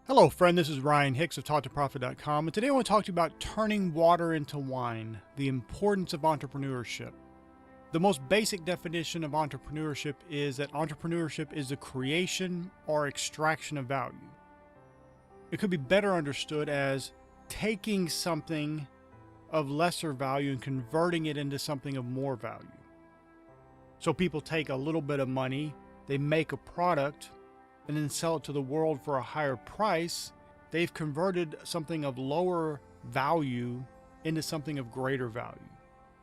Hello, friend. This is Ryan Hicks of TalkToProfit.com, and today I want to talk to you about turning water into wine, the importance of entrepreneurship. The most basic definition of entrepreneurship is that entrepreneurship is the creation or extraction of value. It could be better understood as taking something of lesser value and converting it into something of more value. So people take a little bit of money, they make a product, and then sell it to the world for a higher price. They've converted something of lower value into something of greater value.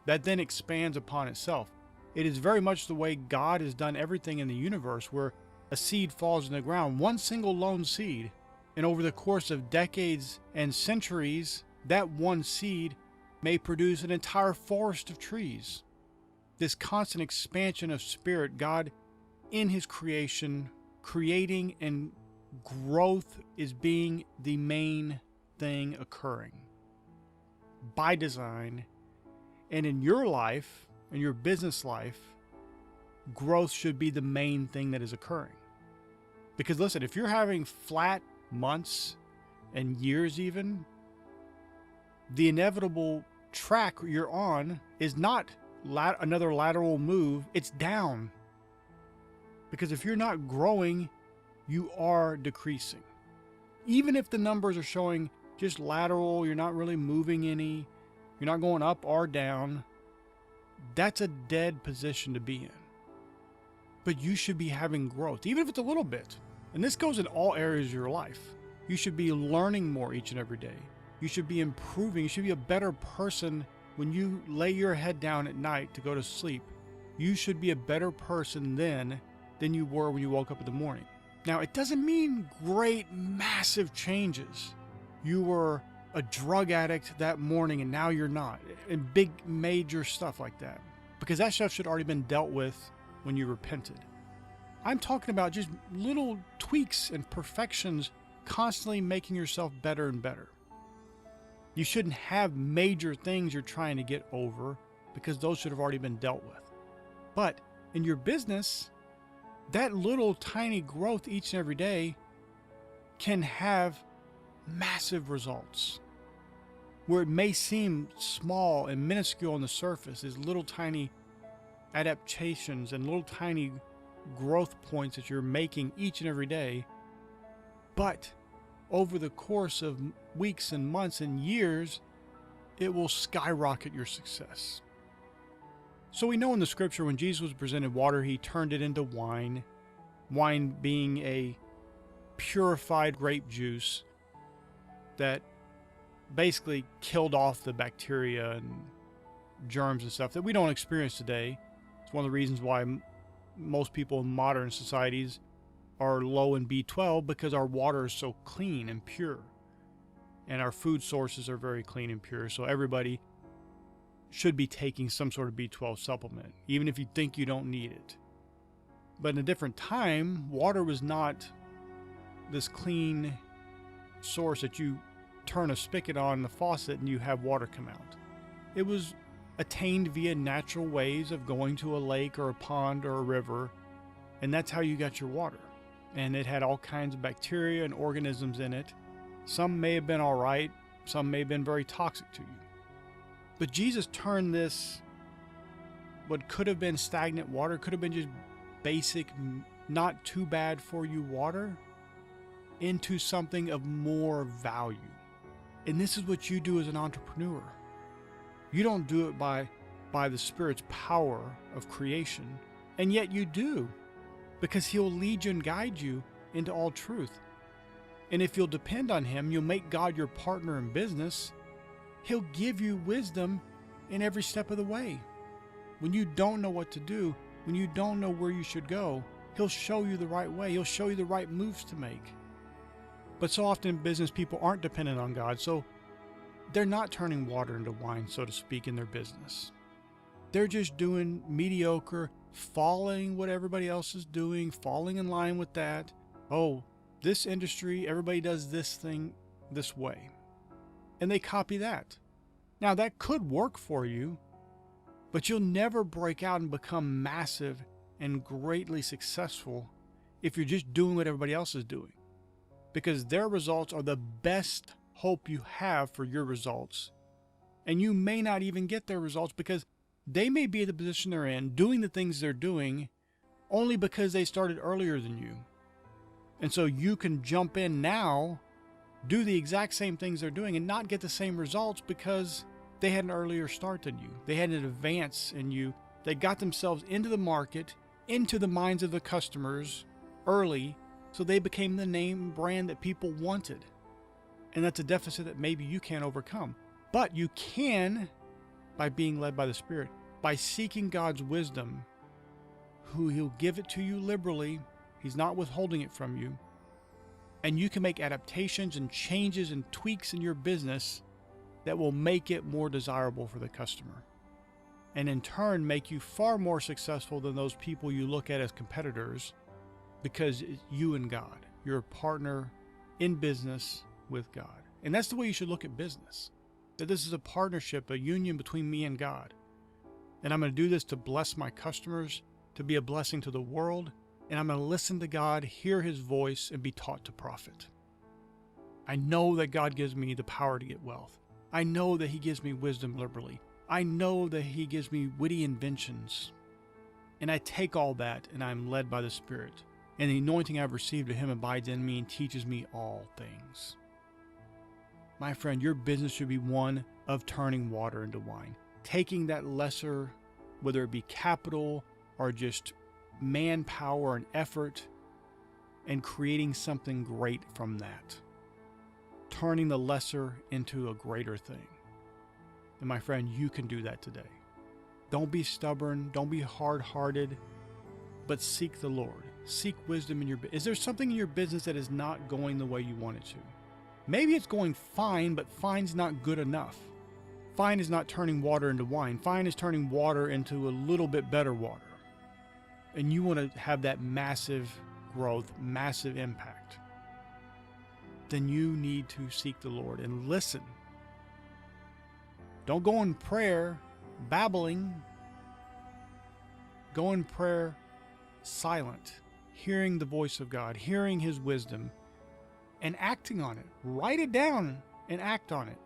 That then expands upon itself. It is very much the way God has done everything in the universe, where a seed falls in the ground, one single lone seed, and over the course of decades and centuries, that one seed may produce an entire forest of trees. This constant expansion of spirit, God in His creation, creating and growth is being the main thing occurring by design. And in your life, in your business life, growth should be the main thing that is occurring. Because listen, if you're having flat months and years even, the inevitable track you're on is not another lateral move, it's down. Because if you're not growing, you are decreasing. Even if the numbers are showing just lateral, you're not really moving any, you're not going up or down, that's a dead position to be in. But you should be having growth, even if it's a little bit. And this goes in all areas of your life. You should be learning more each and every day. You should be improving. You should be a better person when you lay your head down at night to go to sleep. You should be a better person then than you were when you woke up in the morning. Now, it doesn't mean great, massive changes. You were a drug addict that morning and now you're not, and big, major stuff like that. Because that stuff should already been dealt with when you repented. I'm talking about just little tweaks and perfections, constantly making yourself better and better. You shouldn't have major things you're trying to get over, because those should have already been dealt with. But in your business, that little tiny growth each and every day can have massive results. Where it may seem small and minuscule on the surface, is little tiny adaptations and little tiny growth points that you're making each and every day. But over the course of weeks and months and years, it will skyrocket your success. So we know in the scripture, when Jesus was presented water, He turned it into wine. Wine being a purified grape juice that basically killed off the bacteria and germs and stuff that we don't experience today. It's one of the reasons why most people in modern societies are low in B12, because our water is so clean and pure. And our food sources are very clean and pure. So everybody should be taking some sort of B12 supplement, even if you think you don't need it. But in a different time, water was not this clean source that you turn a spigot on the faucet and you have water come out. It was attained via natural ways of going to a lake or a pond or a river, and that's how you got your water. And it had all kinds of bacteria and organisms in it. Some may have been all right, some may have been very toxic to you. But Jesus turned this, what could have been stagnant water, could have been just basic, not too bad for you water, into something of more value. And this is what you do as an entrepreneur. You don't do it by the Spirit's power of creation, and yet you do, because He'll lead you and guide you into all truth. And if you'll depend on Him, you'll make God your partner in business. He'll give you wisdom in every step of the way. When you don't know what to do, when you don't know where you should go, He'll show you the right way. He'll show you the right moves to make. But so often in business, people aren't dependent on God, so they're not turning water into wine, so to speak, in their business. They're just doing mediocre, following what everybody else is doing, falling in line with that. Oh, this industry, everybody does this thing this way. And they copy that. Now, that could work for you, but you'll never break out and become massive and greatly successful if you're just doing what everybody else is doing. because their results are the best hope you have for your results. And you may not even get their results because they may be in the position they're in, doing the things they're doing, only because they started earlier than you. And so you can jump in now, do the exact same things they're doing, and not get the same results because they had an earlier start than you. They had an advance in you. They got themselves into the market, into the minds of the customers early, so they became the name brand that people wanted. And that's a deficit that maybe you can't overcome. But you can by being led by the Spirit, by seeking God's wisdom, who He'll give it to you liberally. He's not withholding it from you. And you can make adaptations and changes and tweaks in your business that will make it more desirable for the customer. And in turn, make you far more successful than those people you look at as competitors, because it's you and God. You're a partner in business with God. And that's the way you should look at business. That this is a partnership, a union between me and God. And I'm going to do this to bless my customers, to be a blessing to the world, and I'm going to listen to God, hear His voice, and be taught to profit. I know that God gives me the power to get wealth. I know that He gives me wisdom liberally. I know that He gives me witty inventions. And I take all that, and I'm led by the Spirit. And the anointing I've received of Him abides in me and teaches me all things. My friend, your business should be one of turning water into wine. Taking that lesser, whether it be capital or just manpower and effort, and creating something great from that. Turning the lesser into a greater thing. And my friend, you can do that today. Don't be stubborn. Don't be hard-hearted, but seek the Lord. Seek wisdom in your business. Is there something in your business that is not going the way you want it to? Maybe it's going fine, but fine's not good enough. Fine is not turning water into wine. Fine is turning water into a little bit better water. And you want to have that massive growth, massive impact. Then you need to seek the Lord and listen. Don't go in prayer babbling. Go in prayer silent, hearing the voice of God, hearing His wisdom, and acting on it. Write it down and act on it.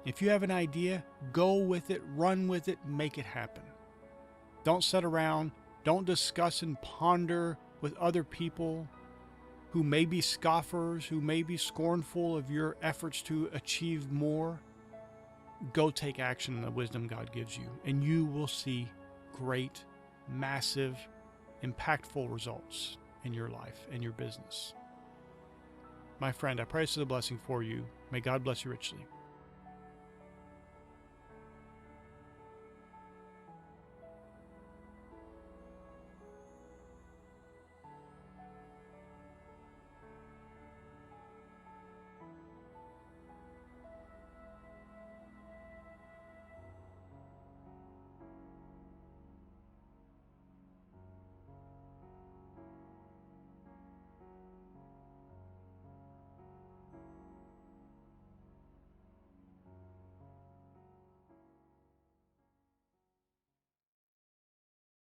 If you have an idea, go with it, run with it, make it happen. Don't sit around, don't discuss and ponder with other people who may be scoffers, who may be scornful of your efforts to achieve more. Go take action in the wisdom God gives you, and you will see great, massive, impactful results in your life and your business. My friend, I pray this is a blessing for you. May God bless you richly.